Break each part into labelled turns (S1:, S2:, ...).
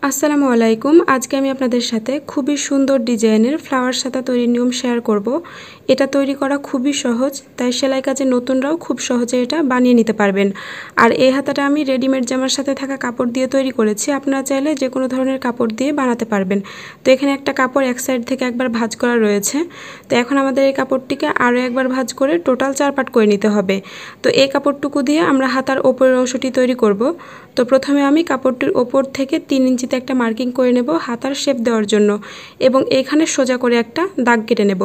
S1: আসসালামু আলাইকুম। আজকে আমি আপনাদের সাথে খুবই সুন্দর ডিজাইনের ফ্লাওয়ার হাতা তৈরির নিয়ম শেয়ার করব। এটা তৈরি করা খুবই সহজ, তাই সেলাই কাজে নতুনরাও খুব সহজে এটা বানিয়ে নিতে পারবেন। আর এই হাতাটা আমি রেডিমেড জামার সাথে থাকা কাপড় দিয়ে তৈরি করেছি। আপনারা চাইলে যে কোনো ধরনের কাপড় দিয়ে বানাতে পারবেন। তো এখানে একটা কাপড় এক সাইড থেকে একবার ভাঁজ করা রয়েছে। তো এখন আমাদের এই কাপড়টিকে আরও একবার ভাঁজ করে টোটাল 4 পার্ট করে নিতে হবে। তো এই কাপড়টুকু দিয়ে আমরা হাতার ওপরের অংশটি তৈরি করব। তো প্রথমে আমি কাপড়টির ওপর থেকে 3 ইঞ্চিতে একটা মার্কিং করে নেব হাতার শেপ দেওয়ার জন্য, এবং এইখানে সোজা করে একটা দাগ কেটে নেব।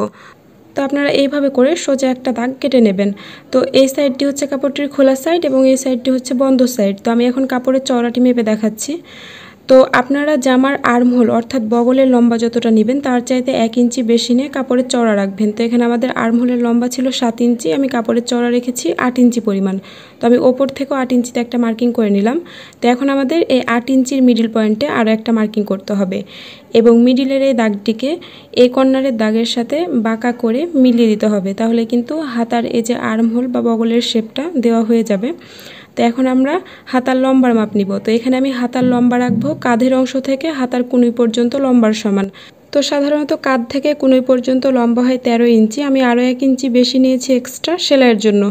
S1: তো আপনারা এইভাবে করে সোজা একটা দাগ কেটে নেবেন। তো এই সাইডটি হচ্ছে কাপড়টির খোলা সাইড এবং এই সাইডটি হচ্ছে বন্ধ সাইড। তো আমি এখন কাপড়ের চওড়াটি মেপে দেখাচ্ছি। তো আপনারা জামার আর্মহোল অর্থাৎ বগলের লম্বা যতটা নেবেন তার চাইতে 1 ইঞ্চি বেশি নিয়ে কাপড়ের চওড়া রাখবেন। তো এখানে আমাদের আর্মহোলের লম্বা ছিল 7 ইঞ্চি, আমি কাপড়ের চওড়া রেখেছি 8 ইঞ্চি পরিমাণ। তো আমি ওপর থেকেও 8 ইঞ্চিতে একটা মার্কিং করে নিলাম। তো এখন আমাদের এই 8 ইঞ্চির মিডিল পয়েন্টে আরও একটা মার্কিং করতে হবে, এবং মিডিলের এই দাগটিকে এই কর্নারের দাগের সাথে বাঁকা করে মিলিয়ে দিতে হবে। তাহলে কিন্তু হাতার এই যে আর্মহোল বা বগলের শেপটা দেওয়া হয়ে যাবে। তো এখন আমরা হাতার লম্বার মাপ নিব। তো এখানে আমি হাতার লম্বা রাখবো কাঁধের অংশ থেকে হাতার কুনুই পর্যন্ত লম্বার সমান। তো সাধারণত কাঁধ থেকে কুনুই পর্যন্ত লম্বা হয় 13 ইঞ্চি। আমি আরও 1 ইঞ্চি বেশি নিয়েছি এক্সট্রা সেলাইয়ের জন্য।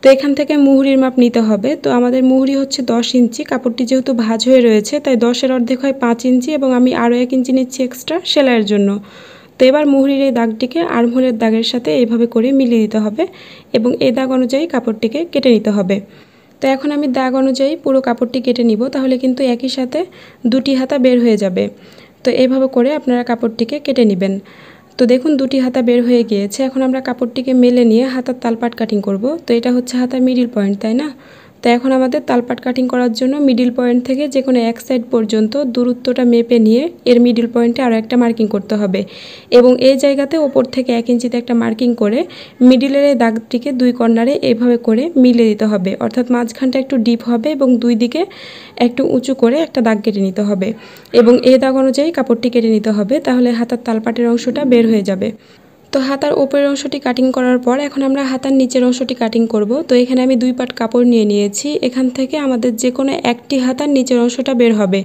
S1: তো এখান থেকে মুহুরির মাপ নিতে হবে। তো আমাদের মুহুরি হচ্ছে 10 ইঞ্চি। কাপড়টি যেহেতু ভাঁজ হয়ে রয়েছে তাই 10-এর অর্ধেক হয় 5 ইঞ্চি, এবং আমি আরও 1 ইঞ্চি নিচ্ছি এক্সট্রা সেলাইয়ের জন্য। তো এবার মুহুরির এই দাগটিকে আর্মহোলের দাগের সাথে এইভাবে করে মিলিয়ে দিতে হবে, এবং এই দাগ অনুযায়ী কাপড়টিকে কেটে নিতে হবে। তো এখন আমি দাগ অনুযায়ী পুরো কাপড়টি কেটে নিব, তাহলে কিন্তু একই সাথে দুটি হাতা বের হয়ে যাবে। তো এইভাবে করে আপনারা কাপড়টিকে কেটে নেবেন। তো দেখুন দুটি হাতা বের হয়ে গিয়েছে। এখন আমরা কাপড়টিকে মেলে নিয়ে হাতার তালপাট কাটিং করব। তো এটা হচ্ছে হাতার মিডিল পয়েন্ট, তাই না? তো এখন আমাদের তালপাট কাটিং করার জন্য মিডিল পয়েন্ট থেকে যে কোনো এক সাইড পর্যন্ত দূরত্বটা মেপে নিয়ে এর মিডিল পয়েন্টে আরও একটা মার্কিং করতে হবে, এবং এই জায়গাতে ওপর থেকে 1 ইঞ্চিতে একটা মার্কিং করে মিডিলের এই দাগটিকে দুই কর্নারে এইভাবে করে মিলিয়ে দিতে হবে। অর্থাৎ মাঝখানটা একটু ডিপ হবে এবং দুই দিকে একটু উঁচু করে একটা দাগ কেটে নিতে হবে, এবং এই দাগ অনুযায়ী কাপড়টি কেটে নিতে হবে। তাহলে হাতার তালপাটের অংশটা বের হয়ে যাবে। তো হাতার উপরের অংশটি কাটিং করার পর এখন আমরা হাতার নিচের অংশটি কাটিং করব। তো এখানে আমি 2 পাট কাপড় নিয়ে নিয়েছি। এখান থেকে আমাদের যে কোনো একটি হাতার নিচের অংশটা বের হবে।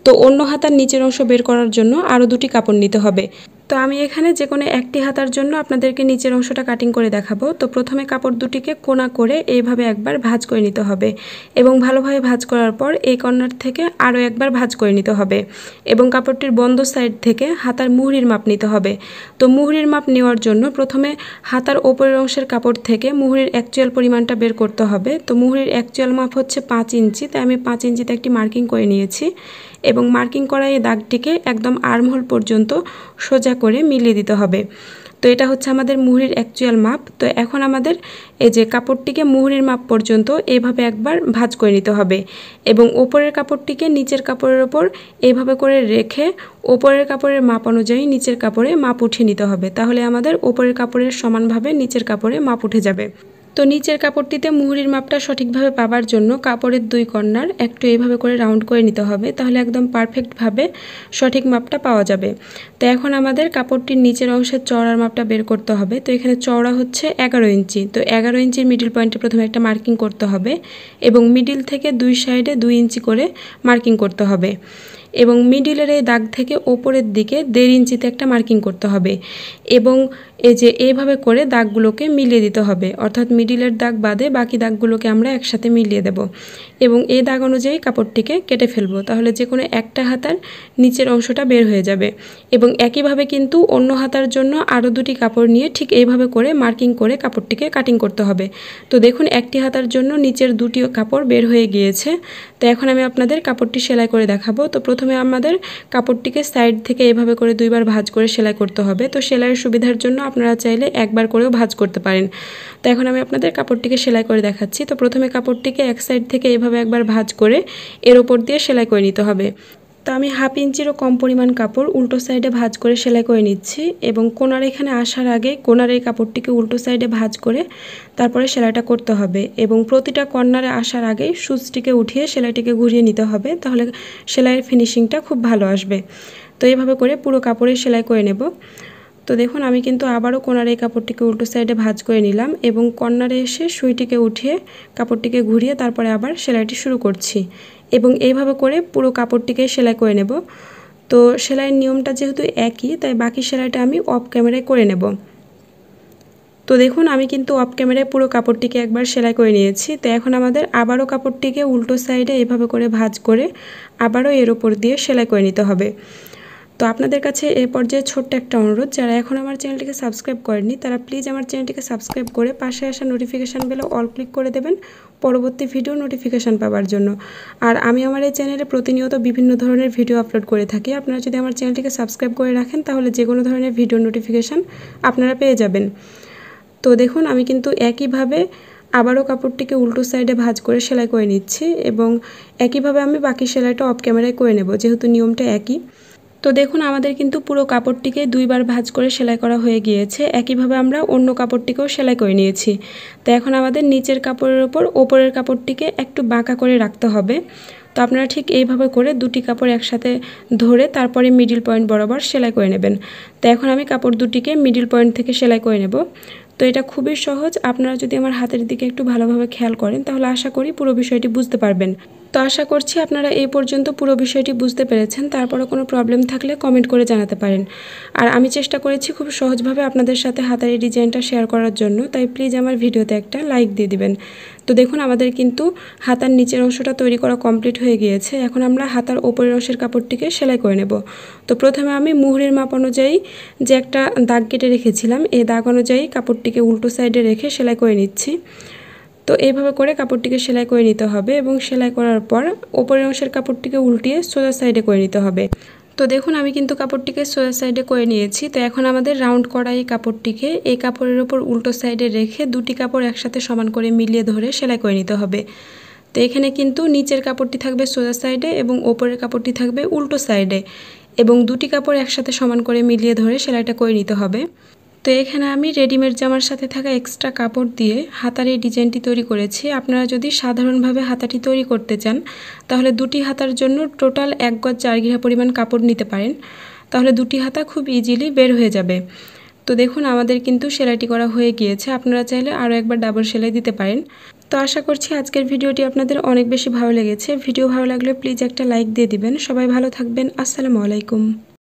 S1: তো অন্য হাতার নিচের অংশ বের করার জন্য আরও 2টি কাপড় নিতে হবে। তো আমি এখানে যে কোনো একটি হাতার জন্য আপনাদেরকে নিচের অংশটা কাটিং করে দেখাবো। তো প্রথমে কাপড় দুটিকে কোনা করে এইভাবে একবার ভাঁজ করে নিতে হবে, এবং ভালোভাবে ভাঁজ করার পর এই কর্নার থেকে আরও একবার ভাঁজ করে নিতে হবে, এবং কাপড়টির বন্ধ সাইড থেকে হাতার মুহুরির মাপ নিতে হবে। তো মুহুরির মাপ নেওয়ার জন্য প্রথমে হাতার ওপরের অংশের কাপড় থেকে মুহুরির অ্যাকচুয়াল পরিমাণটা বের করতে হবে। তো মুহুরির অ্যাকচুয়াল মাপ হচ্ছে 5 ইঞ্চি, তাই আমি 5 ইঞ্চিতে একটি মার্কিং করে নিয়েছি, এবং মার্কিং করা এই দাগটিকে একদম আর্মহোল পর্যন্ত সোজা করে মিলিয়ে দিতে হবে। তো এটা হচ্ছে আমাদের মুহুরির অ্যাকচুয়াল মাপ। তো এখন আমাদের এই যে কাপড়টিকে মুহুরির মাপ পর্যন্ত এইভাবে একবার ভাঁজ করে নিতে হবে, এবং ওপরের কাপড়টিকে নিচের কাপড়ের ওপর এইভাবে করে রেখে ওপরের কাপড়ের মাপ অনুযায়ী নিচের কাপড়ে মাপ উঠিয়ে নিতে হবে। তাহলে আমাদের ওপরের কাপড়ের সমানভাবে নিচের কাপড়ে মাপ উঠে যাবে। তো নিচের কাপড়টিতে মুহুরির মাপটা সঠিকভাবে পাবার জন্য কাপড়ের 2 কর্নার একটু এইভাবে করে রাউন্ড করে নিতে হবে, তাহলে একদম পারফেক্টভাবে সঠিক মাপটা পাওয়া যাবে। তো এখন আমাদের কাপড়টির নিচের অংশের চওড়ার মাপটা বের করতে হবে। তো এখানে চওড়া হচ্ছে 11 ইঞ্চি। তো 11 ইঞ্চির মিডিল পয়েন্টে প্রথমে একটা মার্কিং করতে হবে, এবং মিডিল থেকে 2 সাইডে 2 ইঞ্চি করে মার্কিং করতে হবে, এবং মিডিলের এই দাগ থেকে ওপরের দিকে 1.5 ইঞ্চিতে একটা মার্কিং করতে হবে, এবং এই যে এইভাবে করে দাগগুলোকে মিলিয়ে দিতে হবে। অর্থাৎ মিডিলের দাগ বাদে বাকি দাগগুলোকে আমরা একসাথে মিলিয়ে দেব, এবং এই দাগ অনুযায়ী কাপড়টিকে কেটে ফেলবো। তাহলে যে কোনো একটা হাতার নিচের অংশটা বের হয়ে যাবে, এবং একইভাবে কিন্তু অন্য হাতার জন্য আরও 2টি কাপড় নিয়ে ঠিক এইভাবে করে মার্কিং করে কাপড়টিকে কাটিং করতে হবে। তো দেখুন একটি হাতার জন্য নিচের 2টি কাপড় বের হয়ে গিয়েছে। তো এখন আমি আপনাদের কাপড়টি সেলাই করে দেখাবো। তো প্রথমে আমাদের কাপড়টিকে সাইড থেকে এভাবে করে 2 বার ভাঁজ করে সেলাই করতে হবে। তো সেলাইয়ের সুবিধার জন্য আপনারা চাইলে একবার করেও ভাঁজ করতে পারেন। তো এখন আমি আপনাদের কাপড়টিকে সেলাই করে দেখাচ্ছি। তো প্রথমে কাপড়টিকে এক সাইড থেকে এভাবে একবার ভাঁজ করে এর উপর দিয়ে সেলাই করে নিতে হবে। তো আমি 1/2 ইঞ্চিরও কম পরিমাণ কাপড় উল্টো সাইডে ভাঁজ করে সেলাই করে নিচ্ছি, এবং কোনার এখানে আসার আগে কোনার এই কাপড়টিকে উল্টো সাইডে ভাঁজ করে তারপরে সেলাইটা করতে হবে, এবং প্রতিটা কর্নারে আসার আগেই সুচটিকে উঠিয়ে সেলাইটিকে ঘুরিয়ে নিতে হবে। তাহলে সেলাইয়ের ফিনিশিংটা খুব ভালো আসবে। তো এইভাবে করে পুরো কাপড়ে সেলাই করে নেব। তো দেখুন আমি কিন্তু আবারও কোনার এই কাপড়টিকে উল্টো সাইডে ভাঁজ করে নিলাম, এবং কর্নারে এসে সুইটিকে উঠিয়ে কাপড়টিকে ঘুরিয়ে তারপরে আবার সেলাইটি শুরু করছি, এবং এইভাবে করে পুরো কাপড়টিকে সেলাই করে নেব। তো সেলাইয়ের নিয়মটা যেহেতু একই, তাই বাকি সেলাইটা আমি অফ ক্যামেরায় করে নেব। তো দেখুন আমি কিন্তু অফ ক্যামেরায় পুরো কাপড়টিকে একবার সেলাই করে নিয়েছি। তো এখন আমাদের আবারও কাপড়টিকে উল্টো সাইডে এভাবে করে ভাঁজ করে আবারও এর ওপর দিয়ে সেলাই করে নিতে হবে। তো আপনাদের কাছে এই পর্যায়ে ছোট্ট একটা অনুরোধ, যারা এখন আমার চ্যানেলটিকে সাবস্ক্রাইব করেননি তারা প্লিজ আমার চ্যানেলটিকে সাবস্ক্রাইব করে পাশে আসা নোটিফিকেশান বেলে অল ক্লিক করে দেবেন পরবর্তী ভিডিও নোটিফিকেশান পাওয়ার জন্য। আর আমি আমার এই চ্যানেলে প্রতিনিয়ত বিভিন্ন ধরনের ভিডিও আপলোড করে থাকি। আপনারা যদি আমার চ্যানেলটিকে সাবস্ক্রাইব করে রাখেন তাহলে যে কোনো ধরনের ভিডিও নোটিফিকেশান আপনারা পেয়ে যাবেন। তো দেখুন আমি কিন্তু একইভাবে আবারও কাপড়টিকে উল্টো সাইডে ভাঁজ করে সেলাই করে নিচ্ছি এবং একইভাবে আমি বাকি সেলাইটা অফ ক্যামেরায় করে নেব, যেহেতু নিয়মটা একই। তো দেখুন আমাদের কিন্তু পুরো কাপড়টিকে দুইবার ভাঁজ করে সেলাই করা হয়ে গিয়েছে। একইভাবে আমরা অন্য কাপড়টিকেও সেলাই করে নিয়েছি। তো এখন আমাদের নিচের কাপড়ের ওপর ওপরের কাপড়টিকে একটু বাঁকা করে রাখতে হবে। তো আপনারা ঠিক এইভাবে করে দুটি কাপড় একসাথে ধরে তারপরে মিডিল পয়েন্ট বরাবর সেলাই করে নেবেন। তো এখন আমি কাপড় দুটিকে মিডিল পয়েন্ট থেকে সেলাই করে নেব। তো এটা খুবই সহজ, আপনারা যদি আমার হাতের দিকে একটু ভালোভাবে খেয়াল করেন তাহলে আশা করি পুরো বিষয়টি বুঝতে পারবেন। তো আশা করছি আপনারা এই পর্যন্ত পুরো বিষয়টি বুঝতে পেরেছেন। তারপরে কোনো প্রবলেম থাকলে কমেন্ট করে জানাতে পারেন। আর আমি চেষ্টা করেছি খুব সহজভাবে আপনাদের সাথে হাতার এই ডিজাইনটা শেয়ার করার জন্য, তাই প্লিজ আমার ভিডিওতে একটা লাইক দিয়ে দিবেন। তো দেখুন আমাদের কিন্তু হাতার নিচের অংশটা তৈরি করা কমপ্লিট হয়ে গিয়েছে। এখন আমরা হাতার ওপরের অংশের কাপড়টিকে সেলাই করে নেব। তো প্রথমে আমি মুহুরির মাপ অনুযায়ী যে একটা দাগ কেটে রেখেছিলাম, এই দাগ অনুযায়ী কাপড়টিকে উল্টো সাইডে রেখে সেলাই করে নিচ্ছি। তো এইভাবে করে কাপড়টিকে সেলাই করে নিতে হবে এবং সেলাই করার পর ওপরের অংশের কাপড়টিকে উল্টিয়ে সোজা সাইডে করে নিতে হবে। তো দেখুন আমি কিন্তু কাপড়টিকে সোজা সাইডে করে নিয়েছি। তো এখন আমাদের রাউন্ড করা এই কাপড়টিকে এই কাপড়ের ওপর উল্টো সাইডে রেখে দুটি কাপড় একসাথে সমান করে মিলিয়ে ধরে সেলাই করে নিতে হবে। তো এখানে কিন্তু নিচের কাপড়টি থাকবে সোজা সাইডে এবং ওপরের কাপড়টি থাকবে উল্টো সাইডে, এবং দুটি কাপড় একসাথে সমান করে মিলিয়ে ধরে সেলাইটা করে নিতে হবে। তো এখানে আমি রেডিমেড জামার সাথে থাকা এক্সট্রা কাপড় দিয়ে হাতার এই ডিজাইনটি তৈরি করেছি। আপনারা যদি সাধারণভাবে হাতাটি তৈরি করতে চান তাহলে দুটি হাতার জন্য টোটাল 1 গজ 4 ঘিরা পরিমাণ কাপড় নিতে পারেন, তাহলে দুটি হাতা খুব ইজিলি বের হয়ে যাবে। তো দেখুন আমাদের কিন্তু সেলাইটি করা হয়ে গিয়েছে। আপনারা চাইলে আরও একবার ডাবল সেলাই দিতে পারেন। তো আশা করছি আজকের ভিডিওটি আপনাদের অনেক বেশি ভালো লেগেছে। ভিডিও ভালো লাগলে প্লিজ একটা লাইক দিয়ে দিবেন। সবাই ভালো থাকবেন। আসসালামু আলাইকুম।